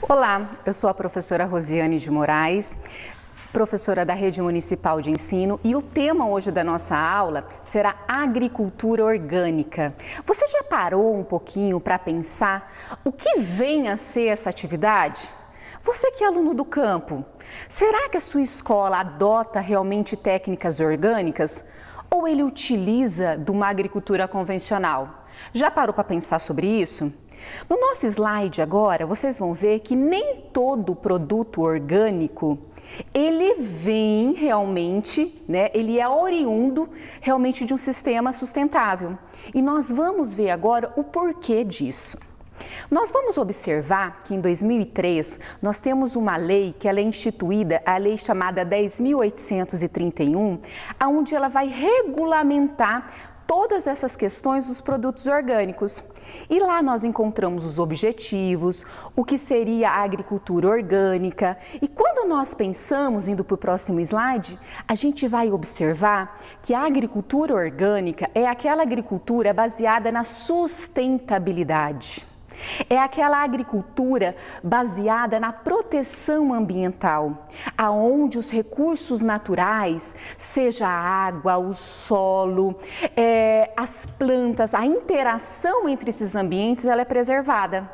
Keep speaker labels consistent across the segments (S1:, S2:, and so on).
S1: Olá, eu sou a professora Rosiane de Moraes, professora da Rede Municipal de Ensino, e o tema hoje da nossa aula será agricultura orgânica. Você já parou um pouquinho para pensar o que vem a ser essa atividade? Você que é aluno do campo, será que a sua escola adota realmente técnicas orgânicas ou ele utiliza de uma agricultura convencional? Já parou para pensar sobre isso? No nosso slide agora, vocês vão ver que nem todo produto orgânico, ele vem realmente, ele é oriundo realmente de um sistema sustentável. E nós vamos ver agora o porquê disso. Nós vamos observar que em 2003 nós temos uma lei que ela é instituída, a lei chamada 10.831, onde ela vai regulamentar todas essas questões dos produtos orgânicos. E lá nós encontramos os objetivos, o que seria a agricultura orgânica. E quando nós pensamos, indo para o próximo slide, a gente vai observar que a agricultura orgânica é aquela agricultura baseada na sustentabilidade. É aquela agricultura baseada na proteção ambiental, aonde os recursos naturais, seja a água, o solo, as plantas, a interação entre esses ambientes, ela é preservada.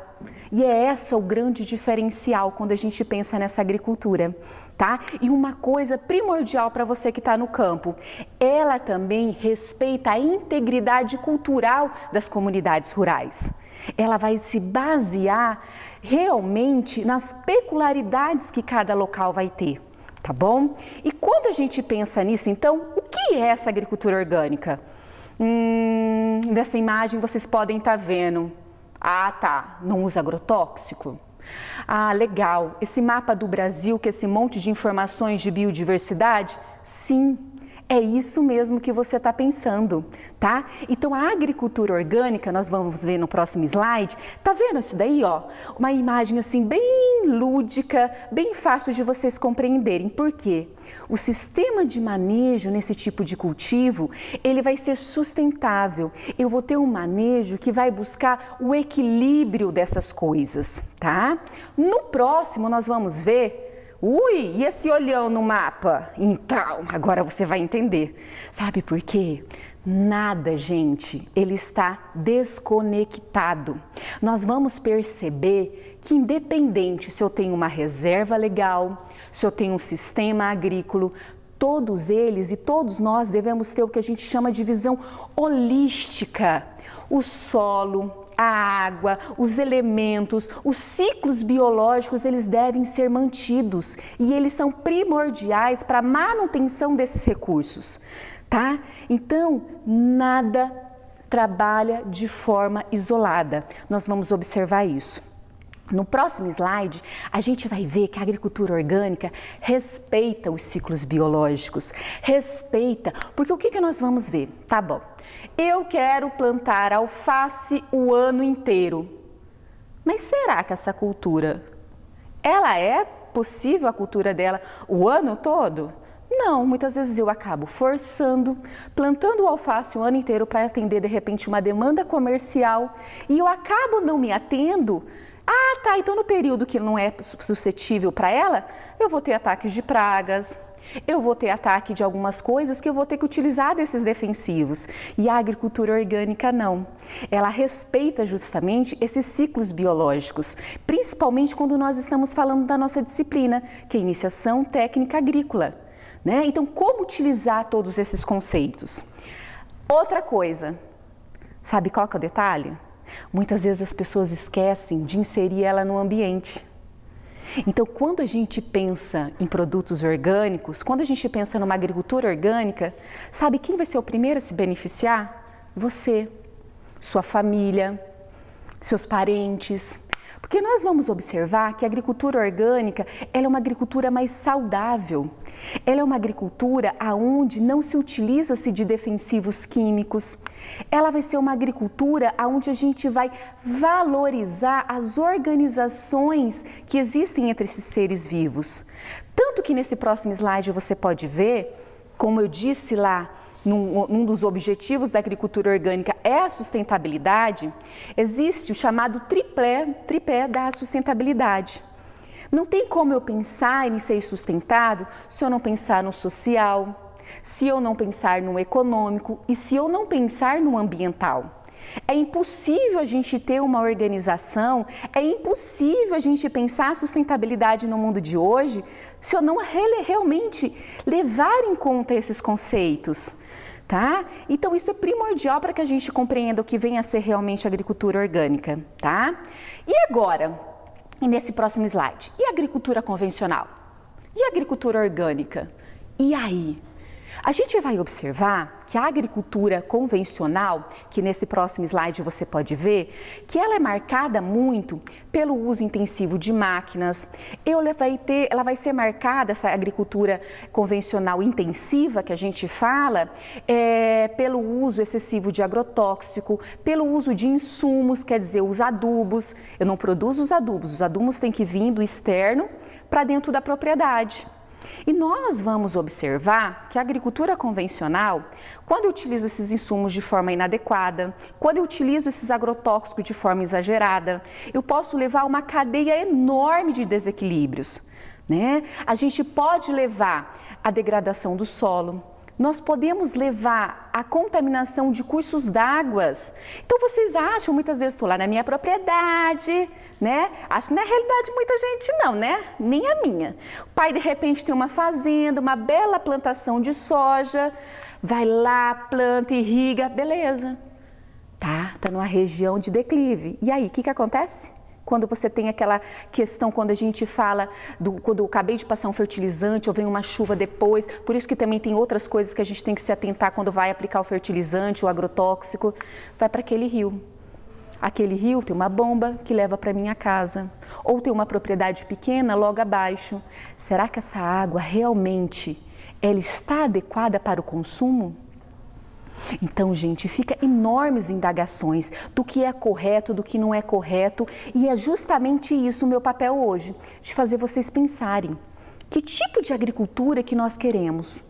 S1: E é esse o grande diferencial quando a gente pensa nessa agricultura, tá? E uma coisa primordial para você que está no campo, ela também respeita a integridade cultural das comunidades rurais. Ela vai se basear realmente nas peculiaridades que cada local vai ter, tá bom? E quando a gente pensa nisso, então, o que é essa agricultura orgânica? Nessa imagem vocês podem estar vendo. Ah, tá, não usa agrotóxico? Ah, legal. Esse mapa do Brasil, que é esse monte de informações de biodiversidade? Sim. É isso mesmo que você está pensando, tá? Então, a agricultura orgânica, nós vamos ver no próximo slide, tá vendo isso daí, ó? Uma imagem assim bem lúdica, bem fácil de vocês compreenderem. Por quê? O sistema de manejo nesse tipo de cultivo, ele vai ser sustentável. Eu vou ter um manejo que vai buscar o equilíbrio dessas coisas, tá? No próximo, nós vamos ver. Ui, e esse olhão no mapa? Então, agora você vai entender. Sabe por quê? Nada, gente, ele está desconectado. Nós vamos perceber que independente se eu tenho uma reserva legal, se eu tenho um sistema agrícola, todos eles e todos nós devemos ter o que a gente chama de visão holística. O solo, a água, os elementos, os ciclos biológicos, eles devem ser mantidos e eles são primordiais para a manutenção desses recursos, tá? Então, nada trabalha de forma isolada. Nós vamos observar isso. No próximo slide, a gente vai ver que a agricultura orgânica respeita os ciclos biológicos, respeita, porque o que nós vamos ver? Tá bom, eu quero plantar alface o ano inteiro, mas será que essa cultura, ela é possível a cultura dela o ano todo? Não, muitas vezes eu acabo forçando, plantando o alface o ano inteiro para atender de repente uma demanda comercial e eu acabo não me atendo. Ah, tá, então no período que não é suscetível para ela, eu vou ter ataques de pragas, eu vou ter ataque de algumas coisas que eu vou ter que utilizar desses defensivos. E a agricultura orgânica não. Ela respeita justamente esses ciclos biológicos, principalmente quando nós estamos falando da nossa disciplina, que é a iniciação técnica agrícola, né? Então, como utilizar todos esses conceitos? Outra coisa, sabe qual que é o detalhe? Muitas vezes as pessoas esquecem de inserir ela no ambiente. Então, quando a gente pensa em produtos orgânicos, quando a gente pensa numa agricultura orgânica, sabe quem vai ser o primeiro a se beneficiar? Você, sua família, seus parentes. Porque nós vamos observar que a agricultura orgânica, ela é uma agricultura mais saudável. Ela é uma agricultura onde não se utiliza-se de defensivos químicos. Ela vai ser uma agricultura onde a gente vai valorizar as organizações que existem entre esses seres vivos. Tanto que nesse próximo slide você pode ver, como eu disse lá, num dos objetivos da agricultura orgânica é a sustentabilidade, existe o chamado tripé da sustentabilidade. Não tem como eu pensar em ser sustentável se eu não pensar no social, se eu não pensar no econômico e se eu não pensar no ambiental. É impossível a gente ter uma organização, é impossível a gente pensar a sustentabilidade no mundo de hoje se eu não realmente levar em conta esses conceitos. Tá? Então isso é primordial para que a gente compreenda o que vem a ser realmente agricultura orgânica, tá? E agora, e nesse próximo slide, e a agricultura convencional? E a agricultura orgânica? E aí? A gente vai observar que a agricultura convencional, que nesse próximo slide você pode ver, que ela é marcada muito pelo uso intensivo de máquinas, ela vai ser marcada, essa agricultura convencional intensiva que a gente fala, pelo uso excessivo de agrotóxico, pelo uso de insumos, quer dizer, os adubos. Eu não produzo os adubos têm que vir do externo para dentro da propriedade. E nós vamos observar que a agricultura convencional, quando eu utilizo esses insumos de forma inadequada, quando eu utilizo esses agrotóxicos de forma exagerada, eu posso levar uma cadeia enorme de desequilíbrios, né? A gente pode levar a degradação do solo, nós podemos levar a contaminação de cursos d'água. Então vocês acham, muitas vezes estou lá na minha propriedade, né? Acho que na realidade muita gente não, né? Nem a minha. O pai de repente tem uma fazenda, uma bela plantação de soja, vai lá, planta, irriga, beleza. Tá numa região de declive. E aí, o que acontece? Quando você tem aquela questão, quando a gente fala, quando eu acabei de passar um fertilizante ou vem uma chuva depois, por isso que também tem outras coisas que a gente tem que se atentar quando vai aplicar o fertilizante, o agrotóxico, vai para aquele rio. Aquele rio tem uma bomba que leva para minha casa, ou tem uma propriedade pequena logo abaixo. Será que essa água realmente ela está adequada para o consumo? Então, gente, fica enormes indagações do que é correto, do que não é correto, e é justamente isso o meu papel hoje, de fazer vocês pensarem que tipo de agricultura que nós queremos.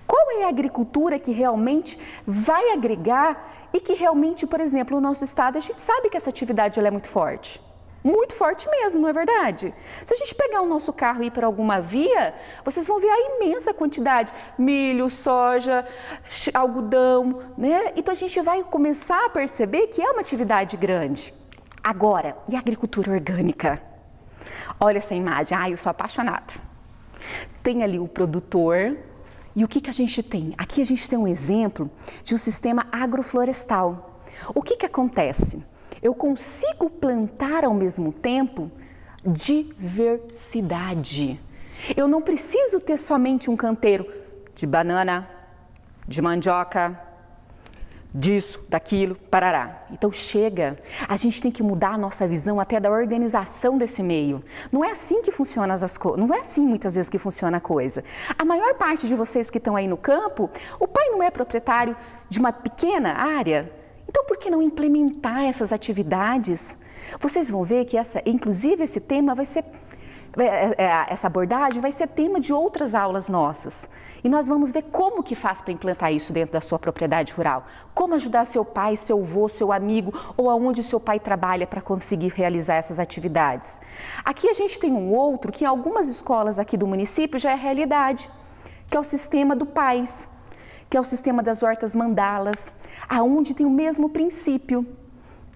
S1: Qual é a agricultura que realmente vai agregar e que realmente, por exemplo, no nosso estado, a gente sabe que essa atividade ela é muito forte. Muito forte mesmo, não é verdade? Se a gente pegar o nosso carro e ir para alguma via, vocês vão ver a imensa quantidade, milho, soja, algodão, né? Então a gente vai começar a perceber que é uma atividade grande. Agora, e a agricultura orgânica? Olha essa imagem, eu sou apaixonada. Tem ali o produtor e o que a gente tem? Aqui a gente tem um exemplo de um sistema agroflorestal. O que acontece? Eu consigo plantar ao mesmo tempo diversidade. Eu não preciso ter somente um canteiro de banana, de mandioca, disso, daquilo, parará. Então chega, a gente tem que mudar a nossa visão até da organização desse meio. Não é assim que funciona as coisas, não é assim muitas vezes que funciona a coisa. A maior parte de vocês que estão aí no campo, o pai não é proprietário de uma pequena área. Então, por que não implementar essas atividades? Vocês vão ver que inclusive esse tema vai ser, essa abordagem vai ser tema de outras aulas nossas. E nós vamos ver como que faz para implantar isso dentro da sua propriedade rural. Como ajudar seu pai, seu avô, seu amigo ou aonde o seu pai trabalha para conseguir realizar essas atividades. Aqui a gente tem um outro que em algumas escolas aqui do município já é realidade, que é o sistema do PAIS, que é o sistema das hortas mandalas, aonde tem o mesmo princípio,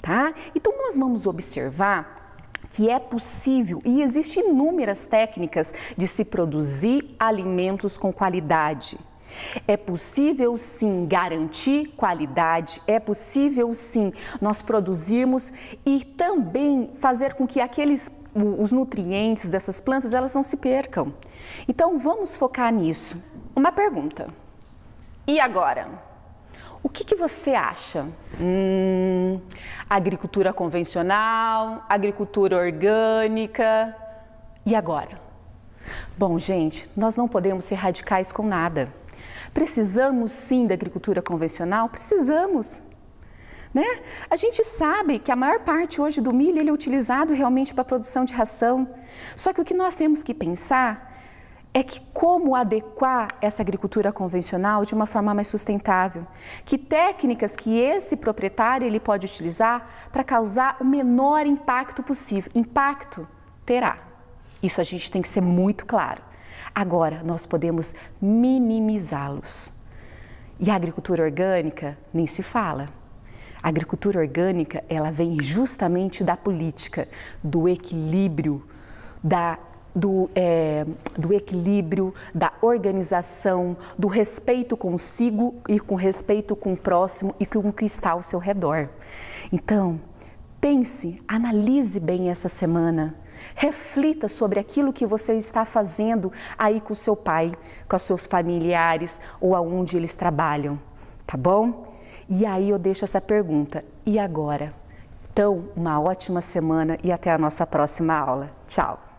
S1: tá? Então nós vamos observar que é possível e existem inúmeras técnicas de se produzir alimentos com qualidade. É possível sim garantir qualidade, é possível sim nós produzirmos e também fazer com que os nutrientes dessas plantas elas não se percam. Então vamos focar nisso. Uma pergunta. E agora? O que você acha? Agricultura convencional, agricultura orgânica, e agora? Bom, gente, nós não podemos ser radicais com nada. Precisamos sim da agricultura convencional? Precisamos. Né? A gente sabe que a maior parte hoje do milho ele é utilizado realmente para a produção de ração. Só que o que nós temos que pensar é que como adequar essa agricultura convencional de uma forma mais sustentável. Que técnicas que esse proprietário ele pode utilizar para causar o menor impacto possível. Impacto terá, Isso a gente tem que ser muito claro. Agora, nós podemos minimizá-los. E a agricultura orgânica nem se fala. A agricultura orgânica, ela vem justamente da política, do equilíbrio, do equilíbrio, da organização, do respeito consigo e com respeito com o próximo e com o que está ao seu redor. Então, pense, analise bem essa semana, reflita sobre aquilo que você está fazendo aí com o seu pai, com os seus familiares ou aonde eles trabalham, tá bom? E aí eu deixo essa pergunta, e agora? Então, uma ótima semana e até a nossa próxima aula. Tchau!